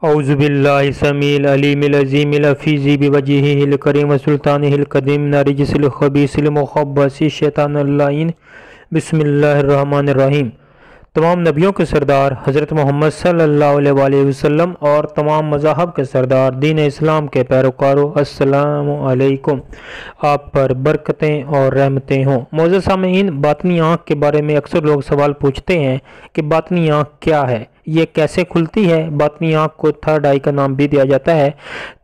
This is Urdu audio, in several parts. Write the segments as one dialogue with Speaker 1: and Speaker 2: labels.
Speaker 1: اعوذ باللہ سمیع العلیم العظیم الحفیظ بوجہہ الکریم وسلطانہ القدیم من الرجس الخبیث المخبث شیطان اللعین بسم اللہ الرحمن الرحیم۔ تمام نبیوں کے سردار حضرت محمد صلی اللہ علیہ وآلہ وسلم اور تمام مذاہب کے سردار دین اسلام کے پیروکاروں، السلام علیکم۔ آپ پر برکتیں اور رحمتیں ہوں۔ معزز سامعین، باطنی آنکھ کے بارے میں اکثر لوگ سوال پوچھتے ہیں کہ باطنی آنکھ کیا ہے، یہ کیسے کھلتی ہے۔ باطنی آنکھ کو تھرڈ آئی کا نام بھی دیا جاتا ہے۔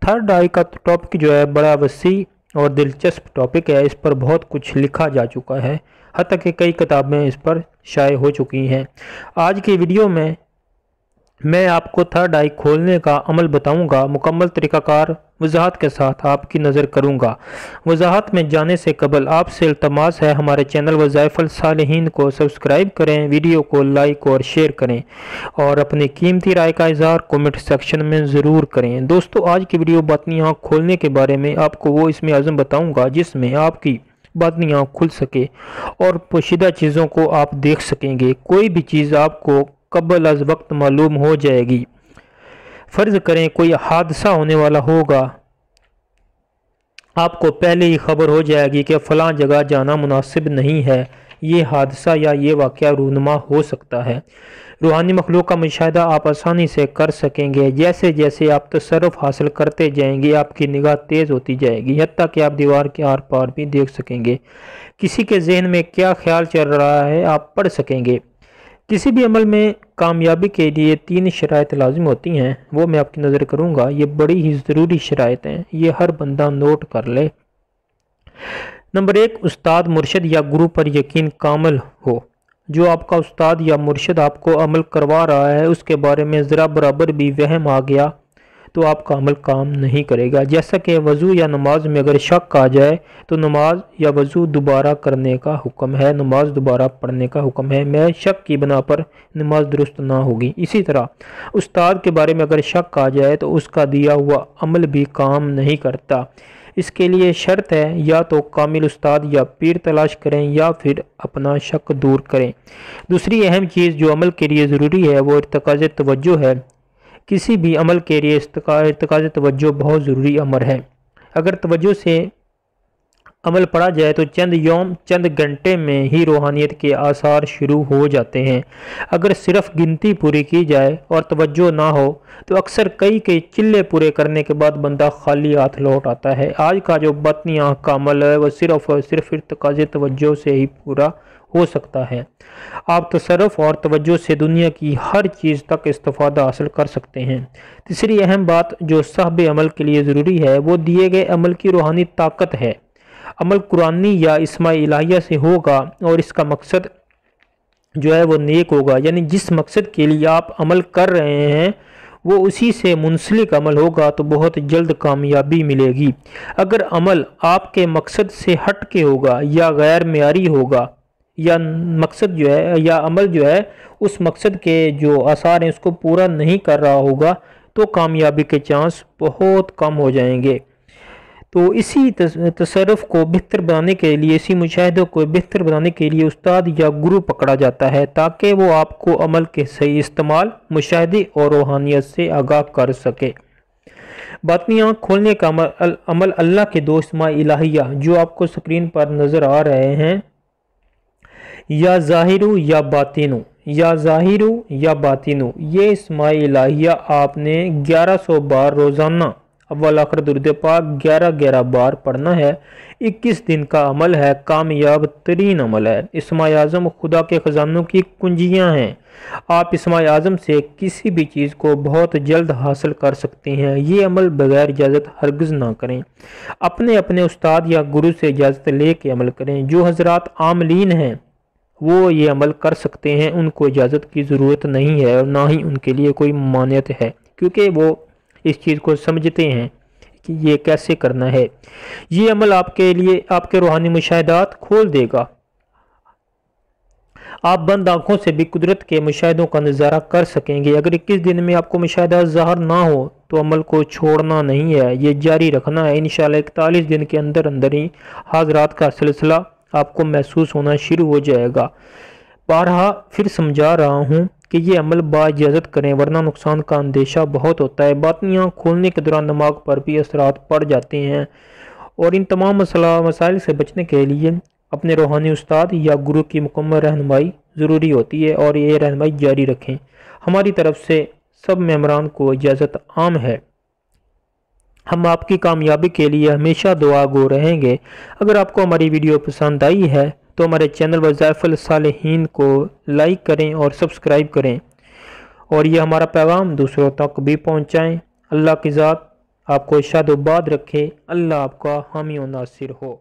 Speaker 1: تھرڈ آئی کا ٹاپک جو ہے بڑا وسیع اور دلچسپ ٹاپک ہے۔ اس پر بہت کچھ لکھا جا چکا ہے، حتیٰ کہ کئی کتابیں اس پر شائع ہو چکی ہیں۔ آج کی ویڈیو میں آپ کو تھرڈ آئی کھولنے کا عمل بتاؤں گا، مکمل طریقہ کار وضاحت کے ساتھ آپ کی نظر کروں گا۔ وضاحت میں جانے سے قبل آپ سے التماس ہے ہمارے چینل وظائف الصالحین کو سبسکرائب کریں، ویڈیو کو لائک اور شیئر کریں اور اپنی قیمتی رائے کا اظہار کومنٹ سیکشن میں ضرور کریں۔ دوستو، آج کی ویڈیو باطنی آنکھ کھولنے کے بارے میں آپ کو وہ اسم اعظم بتاؤں گا جس میں آپ کی باطنی آنکھ کھل سکے اور پوشیدہ چیزوں کو آپ دیکھ سکیں گے۔ کوئی بھی چیز آپ کو قبل از وقت معلوم ہو جائے گی۔ فرض کریں کوئی حادثہ ہونے والا ہوگا، آپ کو پہلے ہی خبر ہو جائے گی کہ فلاں جگہ جانا مناسب نہیں ہے، یہ حادثہ یا یہ واقعہ رونما ہو سکتا ہے۔ روحانی مخلوق کا مشاہدہ آپ آسانی سے کر سکیں گے۔ جیسے جیسے آپ تصرف حاصل کرتے جائیں گے، آپ کی نگاہ تیز ہوتی جائے گی، حتیٰ کہ آپ دیوار کے آر پار بھی دیکھ سکیں گے۔ کسی کے ذہن میں کیا خیال چل رہا ہے آپ پڑھ سکیں گے۔ کسی بھی عمل میں کامیابی کے لیے 3 شرائط لازم ہوتی ہیں، وہ میں آپ کی نظر کروں گا۔ یہ بڑی ہی ضروری شرائط ہیں، یہ ہر بندہ نوٹ کر لے۔ نمبر 1، استاد، مرشد یا گرو پر یقین کامل ہو۔ جو آپ کا استاد یا مرشد آپ کو عمل کروا رہا ہے اس کے بارے میں ذرا برابر بھی وہم آ گیا تو آپ کا عمل کام نہیں کرے گا۔ جیسا کہ وضو یا نماز میں اگر شک آ جائے تو نماز یا وضو دوبارہ کرنے کا حکم ہے، نماز دوبارہ پڑھنے کا حکم ہے، میں شک کی بنا پر نماز درست نہ ہوگی۔ اسی طرح استاد کے بارے میں اگر شک آ جائے تو اس کا دیا ہوا عمل بھی کام نہیں کرتا۔ اس کے لیے شرط ہے یا تو کامل استاد یا پیر تلاش کریں یا پھر اپنا شک دور کریں۔ دوسری اہم چیز جو عمل کے لیے ضروری ہے وہ ارتکاز توجہ ہے۔ کسی بھی عمل کے لیے ارتکاز توجہ بہت ضروری امر ہے۔ اگر توجہ سے عمل پڑا جائے تو چند یوم، چند گھنٹے میں ہی روحانیت کے آثار شروع ہو جاتے ہیں۔ اگر صرف گنتی پوری کی جائے اور توجہ نہ ہو تو اکثر کئی چلے پورے کرنے کے بعد بندہ خالی ہاتھ لوٹ آتا ہے۔ آج کا جو باطنی آنکھ کا عمل ہے وہ صرف اور صرف ارتکاز توجہ سے ہی پورا ہو سکتا ہے۔ آپ تصرف اور توجہ سے دنیا کی ہر چیز تک استفادہ حاصل کر سکتے ہیں۔ تیسری اہم بات جو صاحب عمل کے لیے ضروری ہے وہ دیے گئے عمل کی روحانی طاقت ہے۔ عمل قرآنی یا اسماء الہیہ سے ہوگا اور اس کا مقصد جو ہے وہ نیک ہوگا، یعنی جس مقصد کے لیے آپ عمل کر رہے ہیں وہ اسی سے منسلک عمل ہوگا تو بہت جلد کامیابی ملے گی۔ اگر عمل آپ کے مقصد سے ہٹ کے ہوگا یا غیر معیاری ہوگا یا مقصد جو ہے یا عمل جو ہے اس مقصد کے جو آثار ہیں اس کو پورا نہیں کر رہا ہوگا تو کامیابی کے چانس بہت کم ہو جائیں گے۔ تو اسی تصرف کو بہتر بنانے کے لیے، اسی مشاہدے کو بہتر بنانے کے لیے استاد یا گرو پکڑا جاتا ہے تاکہ وہ آپ کو عمل کے صحیح استعمال، مشاہدے اور روحانیت سے آگاہ کر سکے۔ باطنی آنکھ کھولنے کا عمل اللہ کے 2 اسماء الہیہ جو آپ کو سکرین پر نظر آ رہے ہیں، یا ظاہرو یا باطنو، یا ظاہرو یا باطنو، یہ اسماء الہیہ آپ نے 1100 بار روزانہ اول آخر درود پاک 11 بار پڑھنا ہے۔ 21 دن کا عمل ہے، کامیاب ترین عمل ہے۔ اسماء اعظم خدا کے خزانوں کی کنجیاں ہیں۔ آپ اسماء اعظم سے کسی بھی چیز کو بہت جلد حاصل کر سکتے ہیں۔ یہ عمل بغیر اجازت ہرگز نہ کریں۔ اپنے استاد یا گرو سے اجازت لے کے عمل کریں۔ جو حضرات عاملین ہیں وہ یہ عمل کر سکتے ہیں، ان کو اجازت کی ضرورت نہیں ہے اور نہ ہی ان کے لیے کوئی ممانعت ہے، کیونکہ وہ اس چیز کو سمجھتے ہیں کہ یہ کیسے کرنا ہے۔ یہ عمل آپ کے لیے آپ کے روحانی مشاہدات کھول دے گا۔ آپ بند آنکھوں سے بھی قدرت کے مشاہدوں کا نظارہ کر سکیں گے۔ اگر 21 دن میں آپ کو مشاہدات ظاہر نہ ہو تو عمل کو چھوڑنا نہیں ہے، یہ جاری رکھنا ہے۔ انشاءاللہ 41 دن کے اندر ہی حاضرات کا سلسلہ آپ کو محسوس ہونا شروع ہو جائے گا۔ بارہا پھر سمجھا رہا ہوں کہ یہ عمل باجازت کریں ورنہ نقصان کا اندیشہ بہت ہوتا ہے۔ باطنیاں کھولنے کے دوران دماغ پر بھی اثرات پڑ جاتے ہیں، اور ان تمام مسائل سے بچنے کے لیے اپنے روحانی استاد یا گرو کی مکمل رہنمائی ضروری ہوتی ہے، اور یہ رہنمائی جاری رکھیں۔ ہماری طرف سے سب ممبران کو اجازت عام ہے۔ ہم آپ کی کامیابی کے لیے ہمیشہ دعا گو رہیں گے۔ اگر آپ کو ہماری ویڈیو پسند آئی ہے تو ہمارے چینل وظائف الصالحین کو لائک کریں اور سبسکرائب کریں، اور یہ ہمارا پیغام دوسروں تک بھی پہنچائیں۔ اللہ کی ذات آپ کو شاد و باد رکھے۔ اللہ آپ کا حامی و ناصر ہو۔